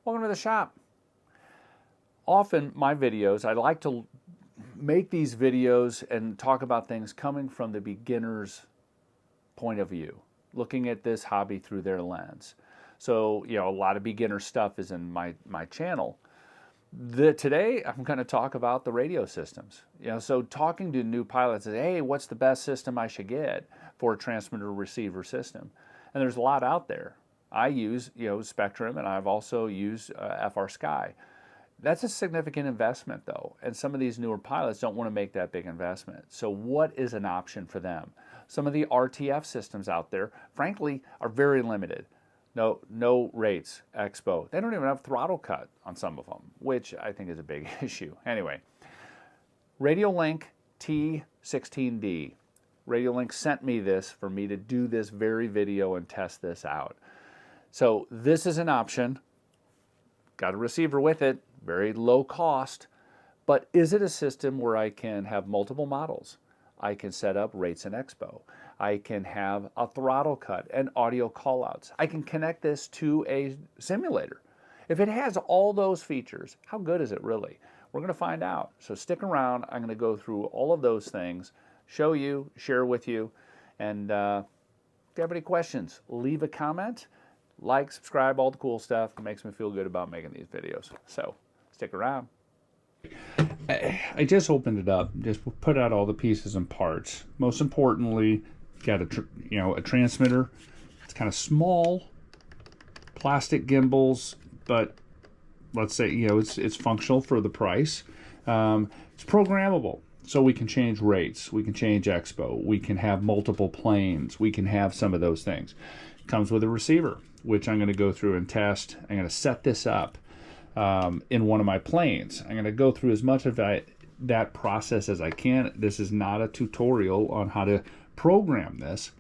Welcome to the shop. Often my videos, I like to make these videos and talk about things coming from the beginner's point of view, looking at this hobby through their lens. So, a lot of beginner stuff is in my channel. Today, I'm going to talk about the radio systems. So talking to new pilots, hey, what's the best system I should get for a transmitter receiver system? And there's a lot out there. I use, Spectrum, and I've also used FR Sky. That's a significant investment, though, and some of these newer pilots don't want to make that big investment. So what is an option for them? Some of the RTF systems out there, frankly, are very limited. No rates, expo. They don't even have throttle cut on some of them, which I think is a big issue. Anyway, Radiolink T16D. Radiolink sent me this for me to do this very video and test this out. So this is an option. Got a receiver with it, very low cost, but is it a system where I can have multiple models? I can set up rates and expo. I can have a throttle cut and audio callouts. I can connect this to a simulator. If it has all those features, how good is it really? We're going to find out. So stick around. I'm going to go through all of those things, show you, share with you, and if you have any questions, leave a comment. Like, subscribe, all the cool stuff. It makes me feel good about making these videos. So, stick around. I just opened it up, just put out all the pieces and parts. Most importantly, got a transmitter. It's kind of small, plastic gimbals, but let's say, it's functional for the price. It's programmable. So we can change rates, we can change expo, we can have multiple planes, we can have some of those things. It comes with a receiver, which I'm going to go through and test. I'm going to set this up in one of my planes. I'm going to go through as much of that process as I can. This is not a tutorial on how to program this,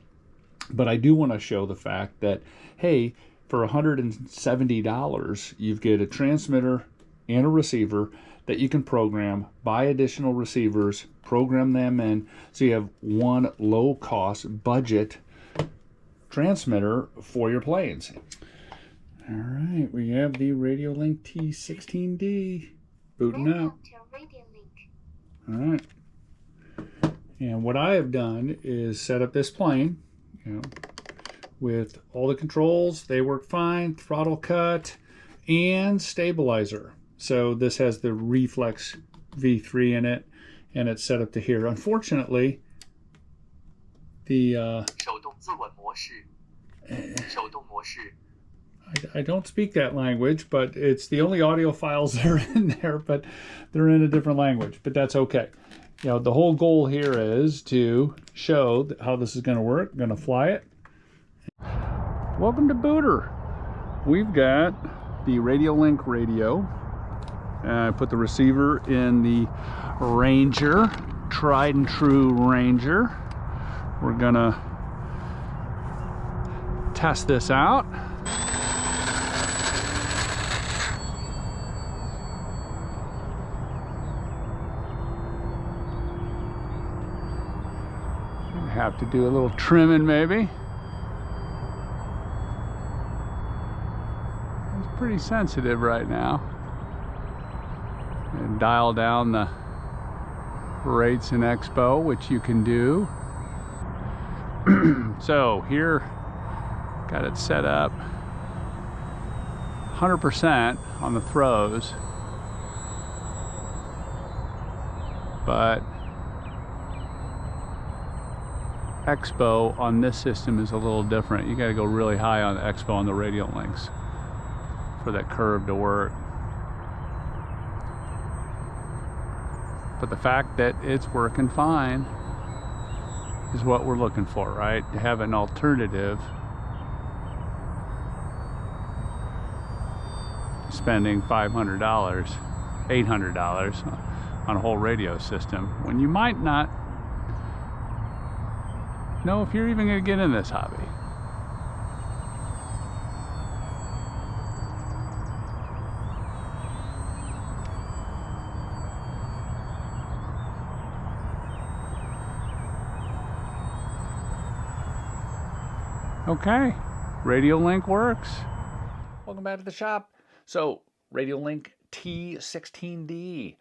but I do want to show the fact that, hey, for $170, you get a transmitter and a receiver that you can program, buy additional receivers, program them in, so you have one low-cost budget transmitter for your planes. All right, we have the Radiolink T16D booting up. All right. And what I have done is set up this plane, with all the controls. They work fine, throttle cut, and stabilizer. So this has the Reflex V3 in it, and it's set up to here. Unfortunately, the I don't speak that language, but it's the only audio files that are in there, but they're in a different language, but that's okay. The whole goal here is to show how this is going to work. I'm going to fly it. Welcome to Booter. We've got the Radiolink radio. I put the receiver in the Ranger, tried and true Ranger. We're gonna test this out. Have to do a little trimming maybe. It's pretty sensitive right now. And dial down the rates and expo, which you can do. So here, got it set up 100% on the throws, but expo on this system is a little different. You got to go really high on the expo on the Radiolinks for that curve to work. But the fact that it's working fine is what we're looking for, right? To have an alternative, spending $500, $800 on a whole radio system when you might not know if you're even going to get in this hobby. Okay, Radiolink works. Welcome back to the shop. So Radiolink T16D.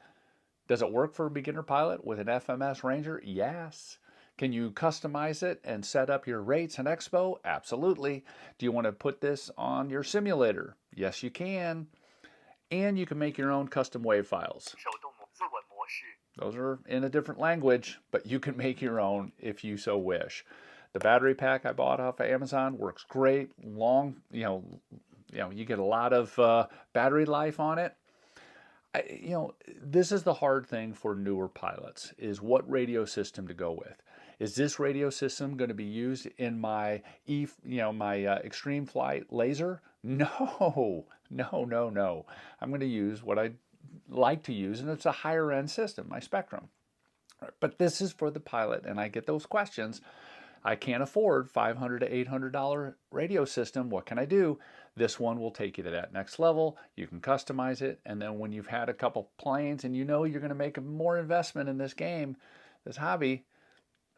Does it work for a beginner pilot with an FMS Ranger? Yes. Can you customize it and set up your rates and expo? Absolutely. Do you want to put this on your simulator? Yes, you can. And you can make your own custom wave files. Those are in a different language, but you can make your own if you so wish. The battery pack I bought off of Amazon works great. Long, you get a lot of battery life on it. This is the hard thing for newer pilots, is what radio system to go with. Is this radio system going to be used in my extreme flight laser? No, no, no, no. I'm going to use what I like to use, and it's a higher end system, my Spectrum. But this is for the pilot, and I get those questions. I can't afford $500 to $800 radio system. What can I do? This one will take you to that next level. You can customize it, and then when you've had a couple planes and you know you're going to make more investment in this game, this hobby,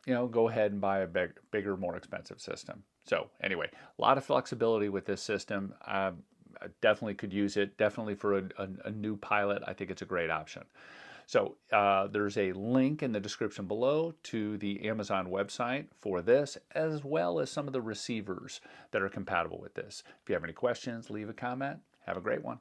go ahead and buy a bigger, more expensive system. So anyway, a lot of flexibility with this system. I definitely could use it. Definitely for a new pilot, I think it's a great option. So there's a link in the description below to the Amazon website for this, as well as some of the receivers that are compatible with this. If you have any questions, leave a comment. Have a great one.